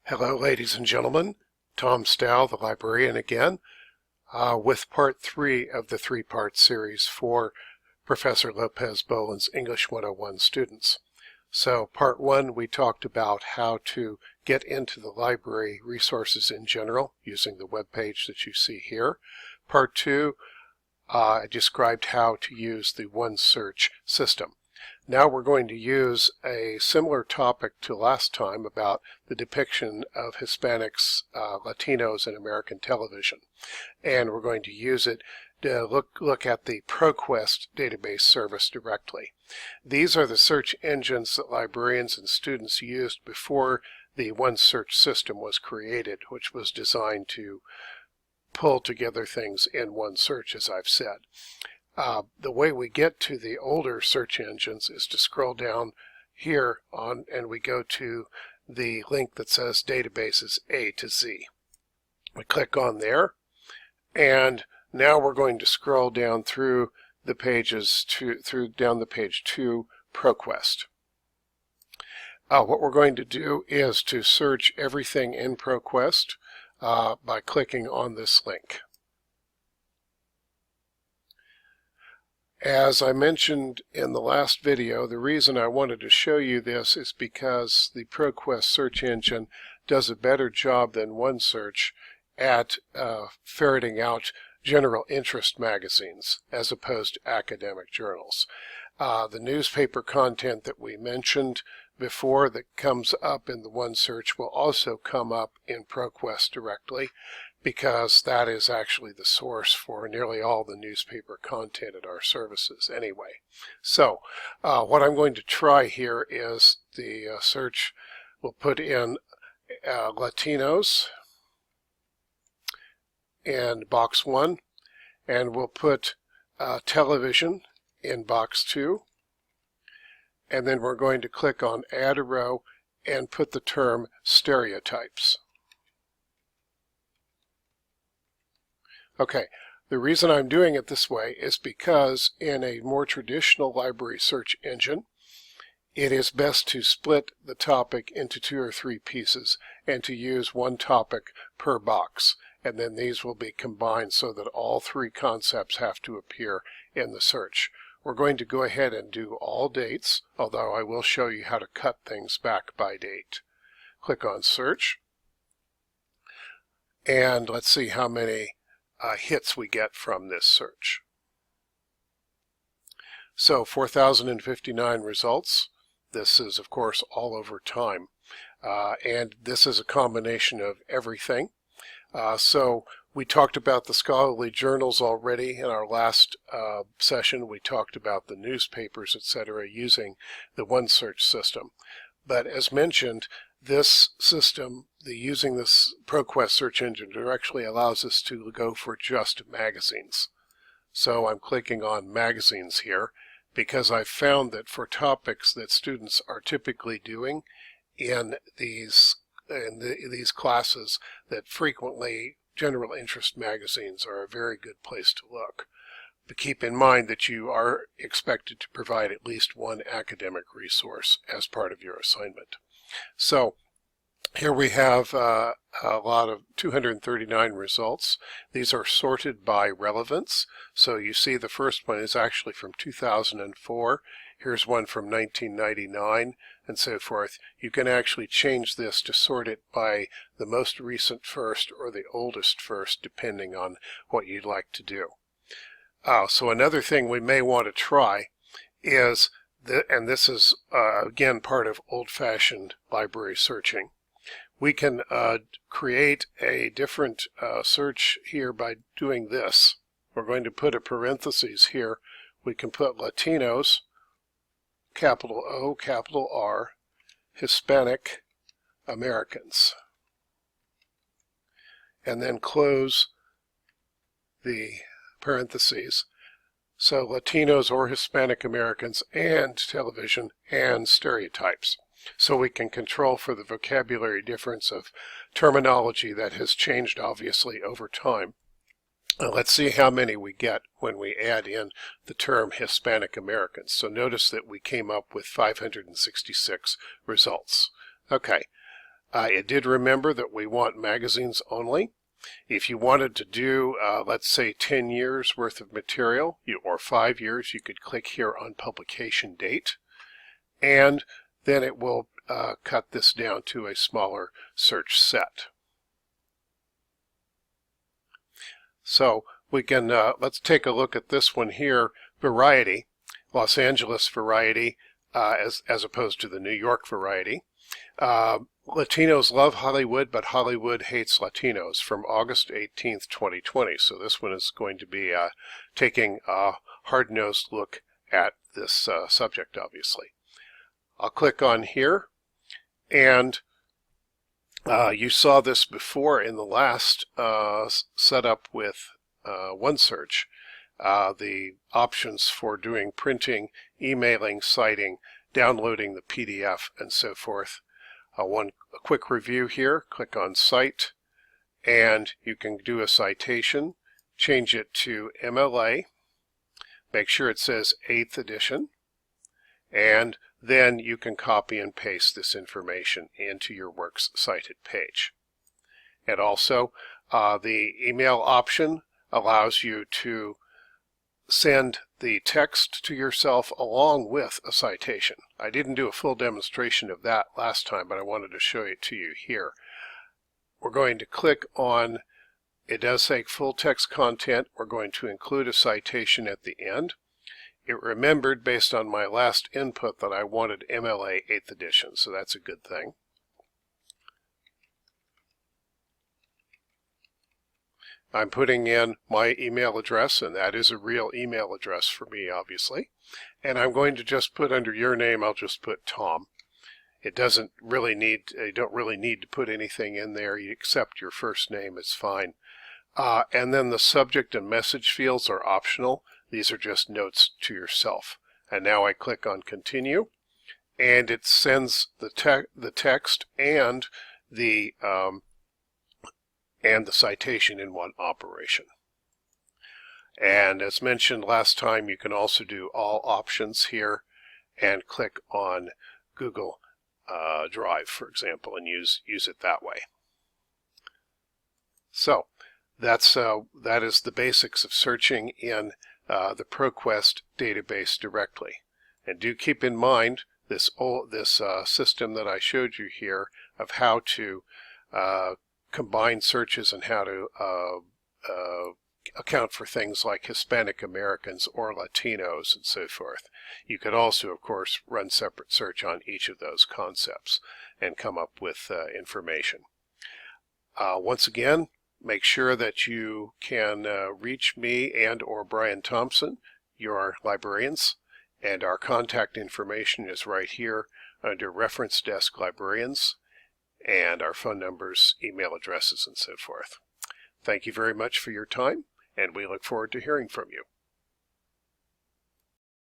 Hello, ladies and gentlemen. Tom Stow, the librarian again, with part 3 of the 3-part series for Professor Lopez Bowlin's English 101 students. So part 1, we talked about how to get into the library resources in general using the web page that you see here. Part 2, I described how to use the OneSearch system. Now we're going to use a similar topic to last time about the depiction of Hispanics, Latinos in American television. And we're going to use it to look at the ProQuest database service directly. These are the search engines that librarians and students used before the OneSearch system was created, which was designed to pull together things in OneSearch, as I've said. The way we get to the older search engines is to scroll down here and we go to the link that says Databases A to Z. We click on there, and now we're going to scroll down through the pages down the page to ProQuest. What we're going to do is to search everything in ProQuest by clicking on this link. As I mentioned in the last video, the reason I wanted to show you this is because the ProQuest search engine does a better job than OneSearch at ferreting out general interest magazines as opposed to academic journals. The newspaper content that we mentioned before that comes up in the OneSearch will also come up in ProQuest directly, because that is actually the source for nearly all the newspaper content at our services anyway. So what I'm going to try here is the search. We'll put in Latinos in box 1, and we'll put television in box 2, and then we're going to click on Add a Row and put the term stereotypes. Okay, the reason I'm doing it this way is because in a more traditional library search engine, it is best to split the topic into 2 or 3 pieces and to use one topic per box. And then these will be combined so that all 3 concepts have to appear in the search. We're going to go ahead and do all dates, although I will show you how to cut things back by date. Click on Search, and let's see how many hits we get from this search. So 4,059 results. This is, of course, all over time. And this is a combination of everything. So we talked about the scholarly journals already in our last session. We talked about the newspapers, etc., using the OneSearch system. But as mentioned, this system, using this ProQuest search engine directly allows us to go for just magazines. So I'm clicking on magazines here because I've found that for topics that students are typically doing in these classes, that frequently general interest magazines are a very good place to look. But keep in mind that you are expected to provide at least one academic resource as part of your assignment. So here we have a lot of 239 results. These are sorted by relevance. So you see the first one is actually from 2004. Here's one from 1999 and so forth. You can actually change this to sort it by the most recent first or the oldest first, depending on what you'd like to do. So another thing we may want to try is, and this is again part of old-fashioned library searching, we can create a different search here by doing this. We're going to put a parentheses here. We can put Latinos, capital O, capital R, Hispanic Americans, and then close the parentheses. So Latinos or Hispanic Americans and television and stereotypes. So we can control for the vocabulary difference of terminology that has changed obviously over time. Let's see how many we get when we add in the term Hispanic Americans. So notice that we came up with 566 results. Okay, It did remember that we want magazines only. If you wanted to do, let's say, 10 years worth of material, or 5 years, you could click here on publication date, and then it will cut this down to a smaller search set. So we can, let's take a look at this one here, Variety, Los Angeles Variety, as opposed to the New York Variety. Latinos love Hollywood, but Hollywood hates Latinos, from August 18th, 2020. So this one is going to be taking a hard-nosed look at this subject, obviously. I'll click on here, and you saw this before in the last setup with OneSearch. The options for doing printing, emailing, citing, downloading the PDF, and so forth. A quick review here, click on Cite, and you can do a citation, change it to MLA, make sure it says 8th edition, and then you can copy and paste this information into your Works Cited page. And also, the email option allows you to send the text to yourself along with a citation. I didn't do a full demonstration of that last time, but I wanted to show it to you here. We're going to click on, it does say full text content. We're going to include a citation at the end. It remembered based on my last input that I wanted MLA 8th edition, so that's a good thing. I'm putting in my email address, and that is a real email address for me, obviously. And I'm going to just put under your name, I'll just put Tom. It doesn't really need, you don't really need to put anything in there. You accept your first name, it's fine. And then the subject and message fields are optional. These are just notes to yourself. And now I click on Continue, and it sends the text and the citation in one operation. And as mentioned last time, you can also do all options here and click on Google Drive, for example, and use it that way. So that is the basics of searching in the ProQuest database directly. And do keep in mind this system that I showed you here of how to combine searches and how to account for things like Hispanic Americans or Latinos and so forth. You could also, of course, run separate search on each of those concepts and come up with information. Once again, make sure that you can reach me and or Brian Thompson, your librarians, and our contact information is right here under Reference Desk Librarians, and our phone numbers, email addresses, and so forth. Thank you very much for your time, and we look forward to hearing from you.